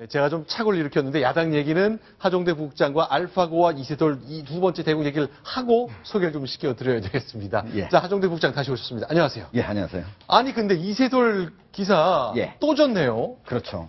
네, 제가 좀 착오를 일으켰는데 야당 얘기는 하종대 부국장과 알파고와 이세돌 이 두 번째 대국 얘기를 하고 소개를 좀 시켜드려야 되겠습니다. 예. 자, 하종대 부국장 다시 오셨습니다. 안녕하세요. 예, 안녕하세요. 아니 근데 이세돌 기사 예. 또 졌네요. 그렇죠.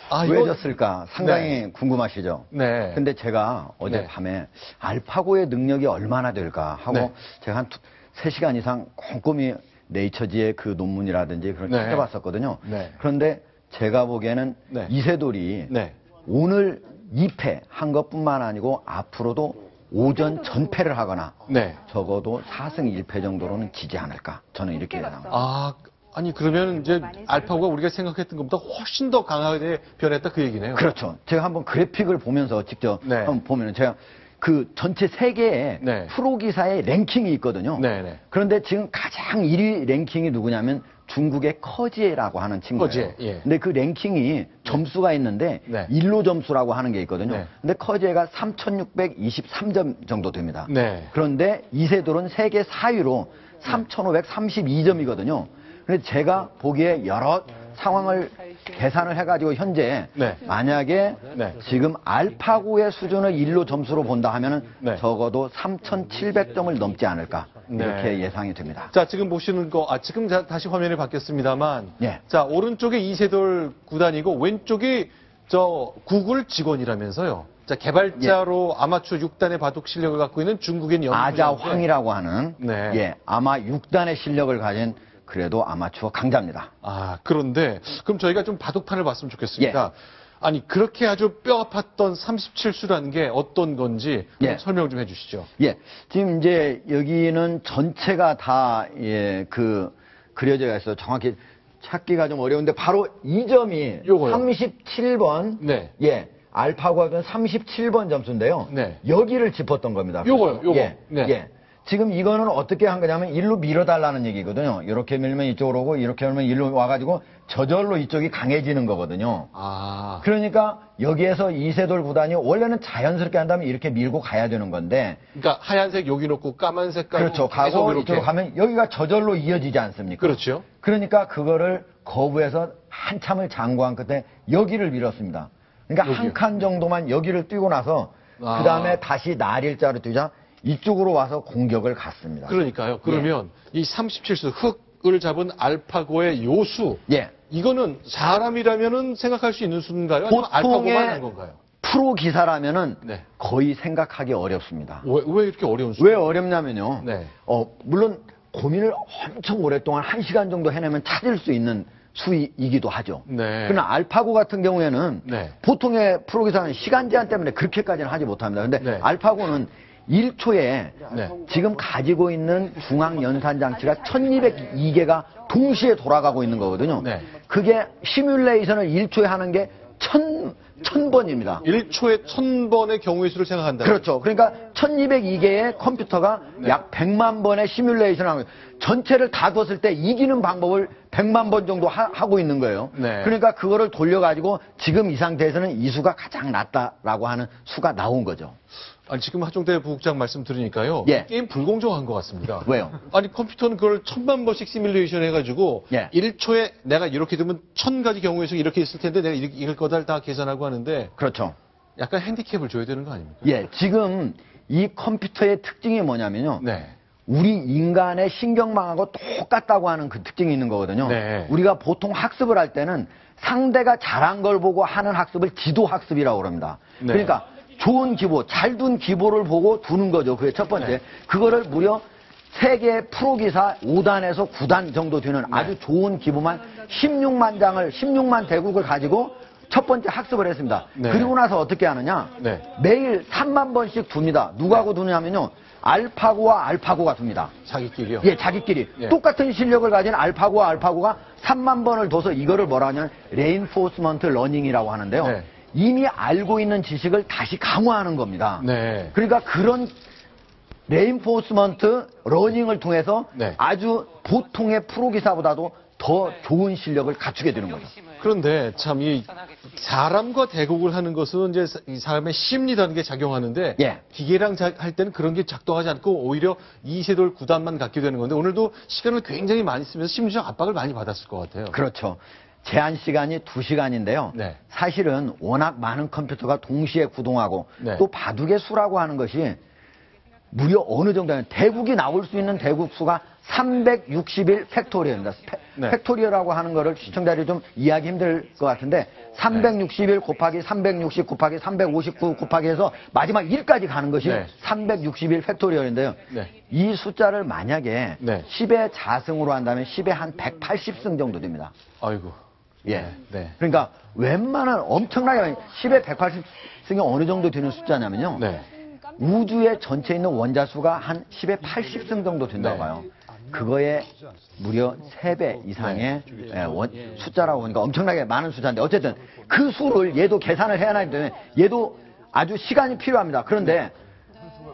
아, 왜 이거 졌을까 상당히 궁금하시죠? 네. 근데 제가 어젯밤에 알파고의 능력이 얼마나 될까 하고 네. 제가 한 3시간 이상 꼼꼼히 네이처지의 그 논문이라든지 그런 걸 네. 찾아봤었거든요. 네. 그런데 제가 보기에는 네. 이세돌이 네. 오늘 2패 한 것뿐만 아니고 앞으로도 오전 전패를 하거나 네. 적어도 4승 1패 정도로는 지지 않을까. 저는 이렇게 예상합니다. 아, 아니 그러면 이제 알파고가 우리가 생각했던 것보다 훨씬 더 강하게 변했다 그 얘기네요. 그렇죠. 제가 한번 그래픽을 보면서 직접 네. 한번 보면 제가 그 전체 세계의 네. 프로 기사의 랭킹이 있거든요. 네, 네. 그런데 지금 가장 1위 랭킹이 누구냐면 중국의 커지에라고 하는 친구예요. 커지에, 예. 근데 그 랭킹이 점수가 있는데 네. 일로 점수라고 하는 게 있거든요. 네. 근데 커지에가 3,623점 정도 됩니다. 네. 그런데 이세돌은 세계 4위로 3,532점이거든요. 근데 제가 보기에 여러 상황을 계산을 해가지고 현재 네. 만약에 네. 지금 알파고의 수준을 일로 점수로 본다 하면은 네. 적어도 3,700점을 넘지 않을까 이렇게 네. 예상이 됩니다. 자, 지금 보시는 거, 지금 다시 화면이 바뀌었습니다만. 예. 자, 오른쪽에 이세돌 구단이고, 왼쪽이 저 구글 직원이라면서요. 자, 개발자로 아마추어 6단의 바둑 실력을 갖고 있는 중국인 연구자. 아자황이라고 하는 네. 예, 아마 6단의 실력을 가진 그래도 아마추어 강자입니다. 아, 그런데, 그럼 저희가 좀 바둑판을 봤으면 좋겠습니다. 예. 아니, 그렇게 아주 뼈 아팠던 37수라는 게 어떤 건지 예. 설명 좀 해주시죠. 예, 지금 이제 여기는 전체가 다 예, 그려져 있어요. 정확히 찾기가 좀 어려운데 바로 이 점이 요거요. 37번 네. 예. 알파고가 37번 점수인데요. 네. 여기를 짚었던 겁니다. 요거요, 요거. 예. 네. 예. 지금 이거는 어떻게 한 거냐면 일로 밀어달라는 얘기거든요. 이렇게 밀면 이쪽으로 오고 이렇게 밀면 일로 와가지고 저절로 이쪽이 강해지는 거거든요. 아. 그러니까 여기에서 이세돌 구단이 원래는 자연스럽게 한다면 이렇게 밀고 가야 되는 건데 그러니까 하얀색 여기 놓고 까만 색깔. 그렇죠. 가고 이쪽으로 가면 여기가 저절로 이어지지 않습니까? 그렇죠. 그러니까 그거를 거부해서 한참을 장구한 끝에 여기를 밀었습니다. 그러니까 한 칸 정도만 여기를 뛰고 나서 아. 그 다음에 다시 날일자로 뛰자 이쪽으로 와서 공격을 갔습니다. 그러니까요. 그러면 이 37수 흙을 잡은 알파고의 요수. 예. 이거는 사람이라면은 생각할 수 있는 수인가요? 아니면 알파고만 한 건가요? 프로 기사라면은 네. 거의 생각하기 어렵습니다. 왜 이렇게 어려운 수? 왜 어렵냐면요. 네. 물론 고민을 엄청 오랫동안 1시간 정도 해내면 찾을 수 있는 수이기도 하죠. 네. 그러나 알파고 같은 경우에는 네. 보통의 프로 기사는 시간 제한 때문에 그렇게까지는 하지 못합니다. 근데 네. 알파고는 1초에 네. 지금 가지고 있는 중앙 연산 장치가 1202개가 동시에 돌아가고 있는 거거든요. 네. 그게 시뮬레이션을 1초에 하는 게 1000번입니다. 1초에 1000번의 경우의 수를 생각한다. 그렇죠. 그러니까 1202개의 컴퓨터가 네. 약 100만 번의 시뮬레이션을 하고 전체를 다 뒀을 때 이기는 방법을 100만 번 정도 하고 있는 거예요. 네. 그러니까 그거를 돌려가지고 지금 이 상태에서는 이 수가 가장 낮다라고 하는 수가 나온 거죠. 아니, 지금 하종대 부국장 말씀 들으니까요. 예. 게임 불공정한 것 같습니다. 왜요? 아니, 컴퓨터는 그걸 1000만 번씩 시뮬레이션 해가지고 예. 1초에 내가 이렇게 되면 1000가지 경우의 수 이렇게 있을 텐데 내가 이길 거다 다 계산하고 하는데 그렇죠. 약간 핸디캡을 줘야 되는 거 아닙니까? 예, 지금 이 컴퓨터의 특징이 뭐냐면요. 네. 우리 인간의 신경망하고 똑같다고 하는 그 특징이 있는 거거든요. 네. 우리가 보통 학습을 할 때는 상대가 잘한 걸 보고 하는 학습을 지도 학습이라고 그럽니다. 네. 그러니까 좋은 기보, 잘 둔 기보를 보고 두는 거죠. 그게 첫 번째. 네. 그거를 무려 세계 프로기사 5단에서 9단 정도 되는 아주 좋은 기보만 16만 대국을 가지고 첫 번째 학습을 했습니다. 네. 그리고 나서 어떻게 하느냐? 네. 매일 3만 번씩 둡니다. 누구하고 두느냐면요. 알파고와 알파고가 둡니다. 자기끼리요? 예, 자기끼리. 예. 똑같은 실력을 가진 알파고와 알파고가 3만 번을 둬서 이거를 뭐라 하냐면 레인포스먼트 러닝이라고 하는데요. 네. 이미 알고 있는 지식을 다시 강화하는 겁니다. 네. 그러니까 그런 레인포스먼트 러닝을 통해서 네. 아주 보통의 프로기사보다도 더 좋은 실력을 갖추게 되는 거죠. 그런데 참 이 사람과 대국을 하는 것은 이제 이 사람의 심리라는 게 작용하는데 예. 기계랑 할 때는 그런 게 작동하지 않고 오히려 이세돌 구단만 갖게 되는 건데 오늘도 시간을 굉장히 많이 쓰면서 심리적 압박을 많이 받았을 것 같아요. 그렇죠. 제한 시간이 2시간인데요. 네. 사실은 워낙 많은 컴퓨터가 동시에 구동하고 네. 또 바둑의 수라고 하는 것이 무려 어느 정도냐면 대국이 나올 수 있는 대국 수가 361 팩토리얼입니다. 네. 팩토리얼이라고 하는 거를 시청자들이 좀 이해하기 힘들 것 같은데 361 곱하기 360 곱하기 359 곱하기 해서 마지막 1까지 가는 것이 네. 361 팩토리얼인데요. 네. 이 숫자를 만약에 네. 10의 자승으로 한다면 10의 한 180승 정도 됩니다. 아이고. 예. 네. 그러니까 웬만한 엄청나게 10의 180승이 어느 정도 되는 숫자냐면요. 네. 우주의 전체에 있는 원자 수가 한 10의 80승 정도 된다고 네. 봐요. 그거에 무려 3배 이상의 숫자라고 보니까 엄청나게 많은 숫자인데 어쨌든 그 수를 얘도 계산을 해야 하기 때문에 얘도 아주 시간이 필요합니다. 그런데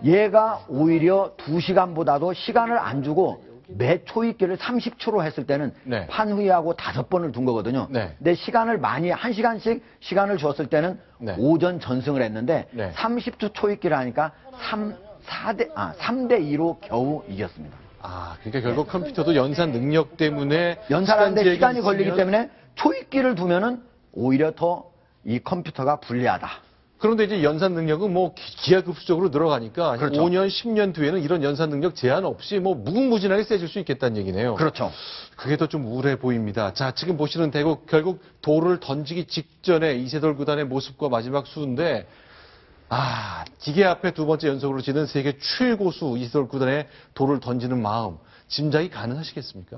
얘가 오히려 2시간보다도 시간을 안 주고 매 초읽기를 30초로 했을 때는 네. 판후이하고 5번을 둔 거거든요. 네. 근데 시간을 많이 1시간씩 시간을 줬을 때는 네. 오전 전승을 했는데 네. 30초 초읽기를 하니까 3대 2로 겨우 이겼습니다. 아, 그러니까 결국 컴퓨터도 연산 능력 때문에 연산하는데 제약이 시간이 걸리기 있으면- 때문에 초읽기를 두면은 오히려 더 이 컴퓨터가 불리하다. 그런데 이제 연산 능력은 뭐 기하급수적으로 늘어가니까 그렇죠. 5년, 10년 뒤에는 이런 연산 능력 제한 없이 뭐 무궁무진하게 세질 수 있겠다는 얘기네요. 그렇죠. 그게 더 좀 우울해 보입니다. 자, 지금 보시는 대국 결국 돌을 던지기 직전에 이세돌 구단의 모습과 마지막 수인데 기계 앞에 두 번째 연속으로 지는 세계 최고수 이세돌 구단의 돌을 던지는 마음 짐작이 가능하시겠습니까?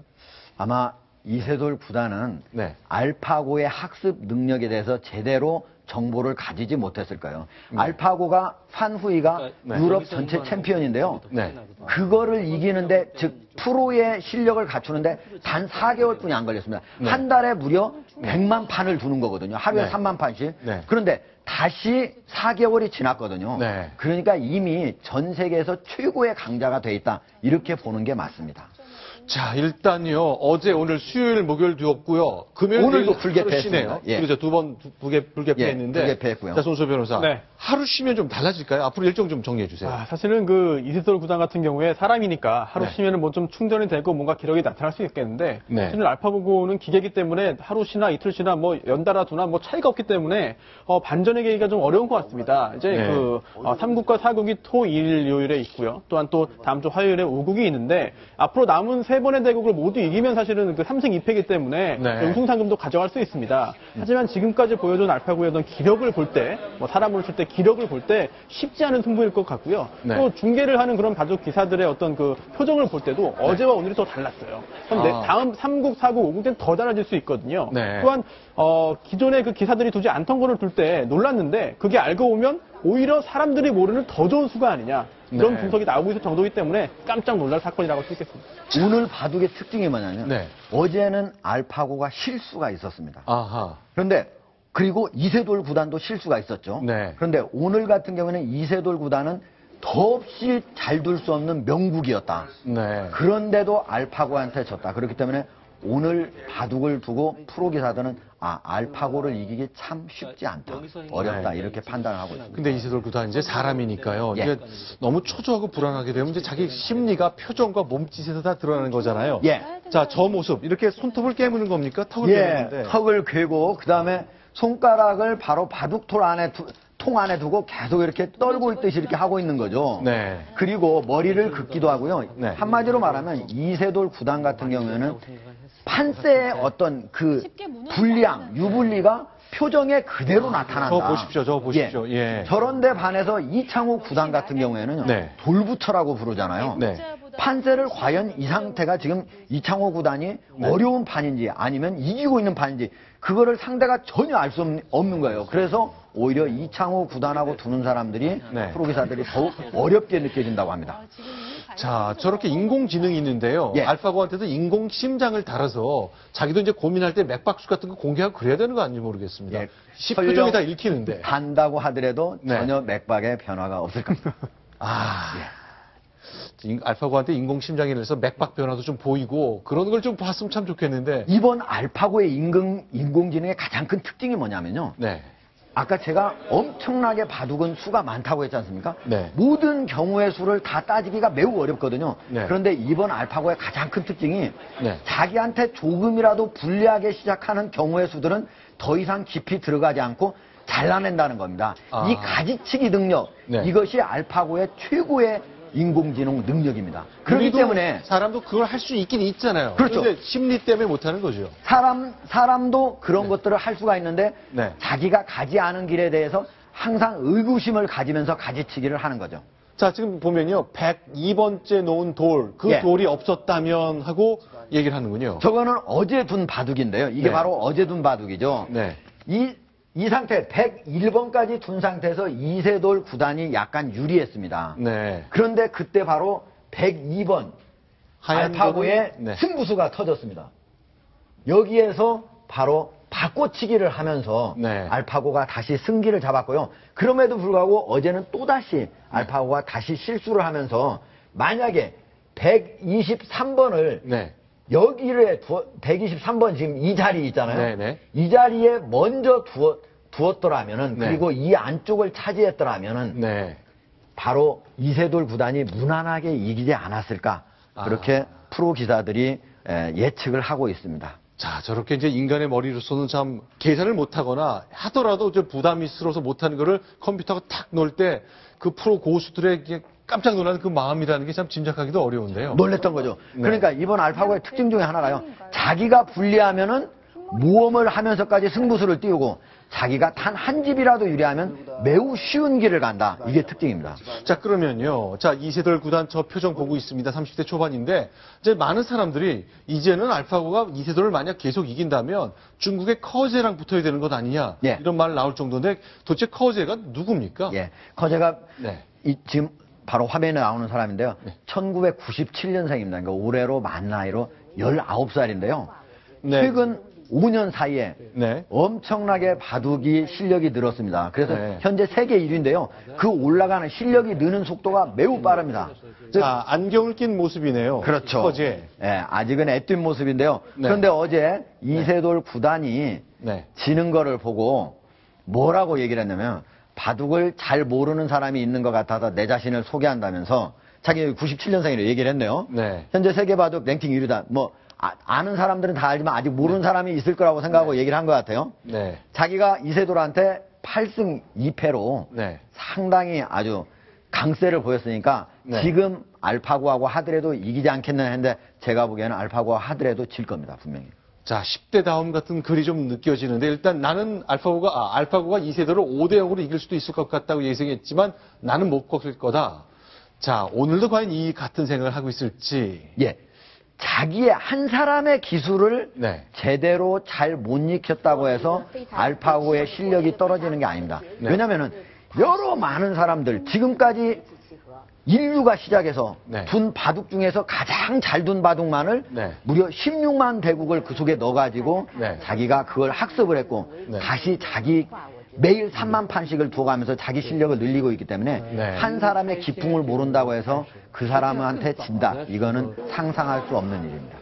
아마 이세돌 구단은 네. 알파고의 학습 능력에 대해서 제대로 정보를 가지지 못했을 거예요. 알파고가 판후이가 네. 유럽 전체 챔피언인데요. 네. 그거를 이기는데 즉 프로의 실력을 갖추는데 단 4개월뿐이 안 걸렸습니다. 네. 한 달에 무려 100만 판을 두는 거거든요. 하루에 네. 3만 판씩. 네. 그런데 다시 4개월이 지났거든요. 네. 그러니까 이미 전 세계에서 최고의 강자가 돼 있다. 이렇게 보는 게 맞습니다. 자, 일단요. 어제 오늘 수요일 목요일 두었고요. 금요일 오늘도 내일 불개패했습니다. 하루 쉬네요. 예. 그렇죠. 두 번 불개패했는데. 예, 불개패했고요. 자, 손수 변호사. 네. 하루 쉬면 좀 달라질까요? 앞으로 일정 좀 정리해 주세요. 사실은 그 이세돌 구단 같은 경우에 사람이니까 하루 네. 쉬면은 뭐 좀 충전이 되고 뭔가 기력이 나타날 수 있겠는데 네. 사실은 알파고는 기계이기 때문에 하루 쉬나 이틀 쉬나 뭐 연달아 두나 뭐 차이가 없기 때문에 반전의 계기가 좀 어려운 것 같습니다. 이제 네. 3국과 4국이 토, 일, 요일에 있고요. 또한 또 다음 주 화요일에 5국이 있는데 앞으로 남은 3번의 대국을 모두 이기면 사실은 그 3승 2패이기 때문에 네. 우승 상금도 가져갈 수 있습니다. 하지만 지금까지 보여준 알파고의 어떤 기력을 볼 때, 뭐 사람으로 칠 때 기력을 볼 때 쉽지 않은 승부일 것 같고요. 네. 또 중계를 하는 그런 바둑 기사들의 어떤 그 표정을 볼 때도 어제와 오늘이 더 달랐어요. 그럼 다음 3국, 4국, 5국 때는 더 달라질 수 있거든요. 네. 또한 기존에 그 기사들이 두지 않던 거를 둘 때 놀랐는데 그게 알고 보면 오히려 사람들이 모르는 더 좋은 수가 아니냐. 이런 네. 분석이 나오고 있을 정도이기 때문에 깜짝 놀랄 사건이라고 할 수 있겠습니다. 오늘 바둑의 특징이 뭐냐면 네. 어제는 알파고가 실수가 있었습니다. 아하. 그런데 그리고 이세돌 구단도 실수가 있었죠. 네. 그런데 오늘 같은 경우에는 이세돌 구단은 더없이 잘 둘 수 없는 명국이었다. 네. 그런데도 알파고한테 졌다. 그렇기 때문에 오늘 바둑을 두고 프로 기사들은 알파고를 이기기 참 쉽지 않다. 어렵다. 네. 이렇게 판단을 하고 있습니다. 근데 이세돌 구단 이제 사람이니까요. 예. 이제 너무 초조하고 불안하게 되면 이제 자기 심리가 표정과 몸짓에서 다 드러나는 거잖아요. 예. 자, 저 모습 이렇게 손톱을 깨무는 겁니까? 턱을 예, 깨무는데. 턱을 괴고 그다음에 손가락을 바로 바둑돌 안에 통 안에 두고 계속 이렇게 떨고 있듯이 이렇게 하고 있는 거죠. 네. 그리고 머리를 긋기도 하고요. 네. 한마디로 말하면 이세돌 구단 같은 경우에는 판세의 어떤 그 불리함, 유불리가 표정에 그대로 나타난다. 저 보십시오, 저 보십시오. 예. 저런데 반해서 이창호 구단 같은 경우에는 네. 돌부처라고 부르잖아요. 네. 판세를 과연 이 상태가 지금 이창호 구단이 어려운 판인지 아니면 이기고 있는 판인지 그거를 상대가 전혀 알 수 없는 거예요. 그래서 오히려 이창호 구단하고 두는 사람들이 네. 프로 기사들이 더욱 어렵게 느껴진다고 합니다. 자, 저렇게 인공지능이 있는데요. 예. 알파고한테도 인공 심장을 달아서 자기도 이제 고민할 때 맥박수 같은 거 공개하고 그래야 되는 거 아닌지 모르겠습니다. 예. 표정이 다 읽히는데. 한다고 하더라도 네. 전혀 맥박에 변화가 없을 겁니다. 알파고한테 인공 심장이 돼서 맥박 변화도 좀 보이고 그런 걸 좀 봤으면 참 좋겠는데. 이번 알파고의 인공지능의 가장 큰 특징이 뭐냐면요. 네. 아까 제가 엄청나게 바둑은 수가 많다고 했지 않습니까? 네. 모든 경우의 수를 다 따지기가 매우 어렵거든요. 네. 그런데 이번 알파고의 가장 큰 특징이 네. 자기한테 조금이라도 불리하게 시작하는 경우의 수들은 더 이상 깊이 들어가지 않고 잘라낸다는 겁니다. 아. 이 가지치기 능력, 네. 이것이 알파고의 최고의 인공지능 능력입니다. 그렇기 우리도 때문에 사람도 그걸 할 수 있긴 있잖아요. 그렇죠. 그런데 심리 때문에 못하는 거죠. 사람도 그런 것들을 할 수가 있는데 네. 자기가 가지 않은 길에 대해서 항상 의구심을 가지면서 가지치기를 하는 거죠. 자, 지금 보면요. 102번째 놓은 돌, 그 예. 돌이 없었다면 하고 얘기를 하는군요. 저거는 어제 둔 바둑인데요. 이게 네. 바로 어제 둔 바둑이죠. 네. 이 상태 101번까지 둔 상태에서 이세돌 구단이 약간 유리했습니다. 네. 그런데 그때 바로 102번 하얀 알파고의 돌을- 네. 승부수가 터졌습니다. 여기에서 바로 바꿔치기를 하면서 네. 알파고가 다시 승기를 잡았고요. 그럼에도 불구하고 어제는 또다시 알파고가 다시 실수를 하면서 만약에 123번을 네. 여기를 123번 지금 이 자리 있잖아요. 네네. 이 자리에 먼저 두었더라면은 네. 그리고 이 안쪽을 차지했더라면은 네. 바로 이세돌 구단이 무난하게 이기지 않았을까 그렇게 프로 기사들이 예측을 하고 있습니다. 자, 저렇게 이제 인간의 머리로서는 참 계산을 못하거나 하더라도 저 부담이 스러워서 못하는 거를 컴퓨터가 탁 놓을 때 그 프로 고수들의 이게 깜짝 놀라는 그 마음이라는 게 참 짐작하기도 어려운데요. 놀랬던 거죠. 네. 그러니까 이번 알파고의 특징 중에 하나가요. 자기가 불리하면은 모험을 하면서까지 승부수를 띄우고 자기가 단 한 집이라도 유리하면 매우 쉬운 길을 간다. 이게 특징입니다. 자, 그러면요. 자, 이세돌 구단 저 표정 보고 있습니다. 30대 초반인데, 이제 많은 사람들이 이제는 알파고가 이세돌을 만약 계속 이긴다면 중국의 커제랑 붙어야 되는 것 아니냐. 예. 이런 말 나올 정도인데, 도대체 커제가 누굽니까? 예. 커제가 네. 지금 바로 화면에 나오는 사람인데요. 네. 1997년생입니다. 그러니까 올해로 만 나이로 19살인데요. 네. 최근 5년 사이에 네. 엄청나게 바둑이 실력이 늘었습니다. 그래서 네. 현재 세계 1위인데요. 그 올라가는 실력이 느는 속도가 매우 빠릅니다. 자, 안경을 낀 모습이네요. 그렇죠. 커제. 예, 아직은 애띤 모습인데요. 네. 그런데 어제 이세돌 구단이 네. 지는 거를 보고 뭐라고 얘기를 했냐면 바둑을 잘 모르는 사람이 있는 것 같아서 내 자신을 소개한다면서 자기 97년생이라고 얘기를 했네요. 네. 현재 세계 바둑 랭킹 1위다. 뭐 아는 사람들은 다 알지만 아직 모르는 사람이 있을 거라고 생각하고 얘기를 한 것 같아요. 네. 자기가 이세돌한테 8승 2패로 네. 상당히 아주 강세를 보였으니까 네. 지금 알파고하고 하더라도 이기지 않겠나 했는데 제가 보기에는 알파고와 하더라도 질 겁니다. 분명히. 자, 10대 다움 같은 글이 좀 느껴지는데, 일단 나는 알파고가 이세돌을 5대0으로 이길 수도 있을 것 같다고 예상했지만 나는 못 꺾을 거다. 자, 오늘도 과연 이 같은 생각을 하고 있을지. 예. 자기의 한 사람의 기술을 네. 제대로 잘 못 익혔다고 해서 알파고의 실력이 떨어지는 게 아닙니다. 네. 왜냐면은 여러 많은 사람들 지금까지 인류가 시작해서 네. 둔 바둑 중에서 가장 잘 둔 바둑만을 네. 무려 16만 대국을 그 속에 넣어가지고 네. 자기가 그걸 학습을 했고 네. 다시 자기 매일 3만 판씩을 두어가면서 자기 실력을 늘리고 있기 때문에 네. 한 사람의 기풍을 모른다고 해서 그 사람한테 진다. 이거는 상상할 수 없는 일입니다.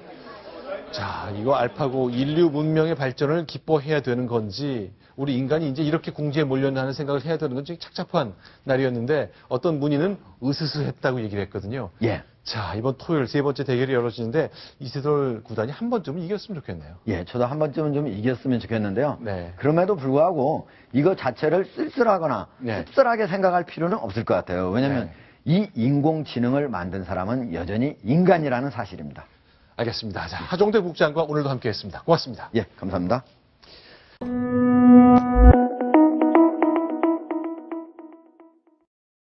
자, 이거 알파고 인류 문명의 발전을 기뻐해야 되는 건지, 우리 인간이 이제 이렇게 궁지에 몰렸나 하는 생각을 해야 되는 건지 착잡한 날이었는데, 어떤 문의는 으스스했다고 얘기를 했거든요. 예. 자, 이번 토요일 세 번째 대결이 열어지는데, 이세돌 구단이 한 번쯤은 이겼으면 좋겠네요. 예, 저도 한 번쯤은 좀 이겼으면 좋겠는데요. 네. 그럼에도 불구하고 이거 자체를 쓸쓸하거나 네. 씁쓸하게 생각할 필요는 없을 것 같아요. 왜냐하면 네. 이 인공지능을 만든 사람은 여전히 인간이라는 사실입니다. 알겠습니다. 자, 하종대 국장과 오늘도 함께했습니다. 고맙습니다. 예, 감사합니다.